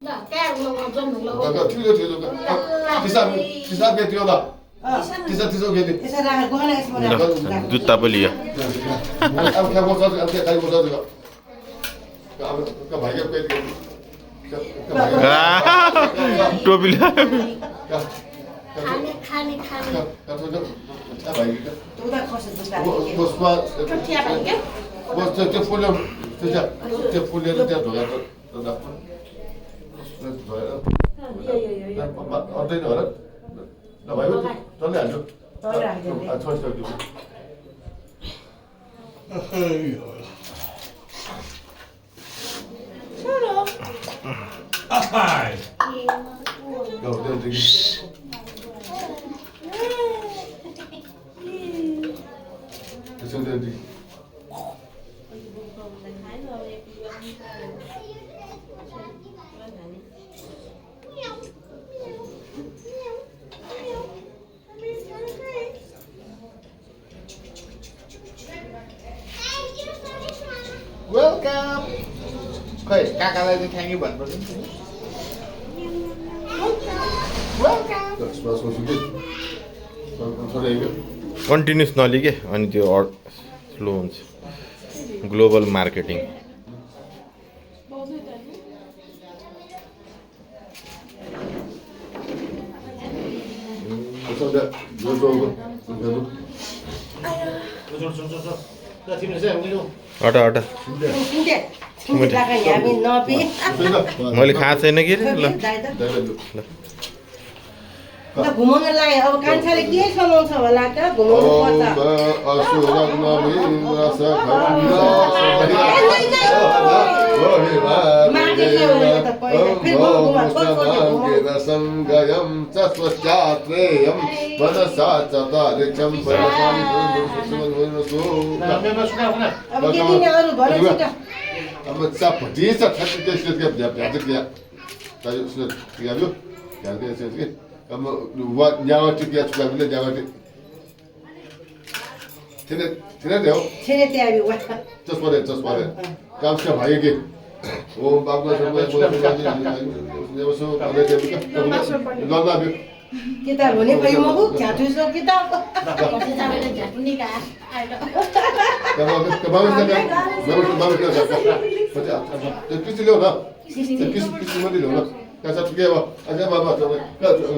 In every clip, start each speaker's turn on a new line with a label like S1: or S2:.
S1: 个推着推着个，第三个丢了，第三给你。
S2: जुत्ता पनि लियो
S1: अब क्या बोल सकते अब क्या बोल सकते अब का भाई का पेट
S2: टोपी ल्यायो
S3: खाने
S1: का तो क्या भाई का वो तो फूल तो फूल तो क्या धोया तो ना और तो नहीं ना भाई वो तो ले आजो अच्छा अच्छा
S4: Ai.
S1: Go, go, dig. Listen to dig.
S4: Welcome. Khởi काकालाई चाहिँ थ्याङ्क यू भन्नुपर्छ नि तिमी welcome
S1: Smash what you did. Sorry, go.
S2: Continuous नलिए के अनि त्यो स्लो हुन्छ global marketing
S1: So that goes over.
S4: तिमीले चाहिँ उयो
S2: हटा हटा मैले खाएको छैन कि ल
S5: घुमाउनलाई अब कान्छाले के समाउँछ होला त घुमाउनु
S1: Kamu buat nyawa dia suka bila nyawa dia. Tidak dia.
S5: छेने त्याबी वा
S1: Just for it. Kamu siapa भाई के? Oh, bagus semua. Dia masuk ada dia buka. Lama dia.
S5: kita भने भइ मगु झ्याटु सो किताब
S1: Kamu Kisi leo na. Kisi mandi leo na. Kasa tukia wa. Aja baba tu.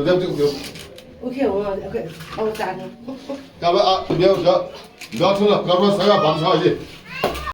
S1: Jam tu tu.
S5: Okay हो okay अब चाहनु
S1: Kamu biar dah. Dah tu lah. Kamu saya bangsa aje.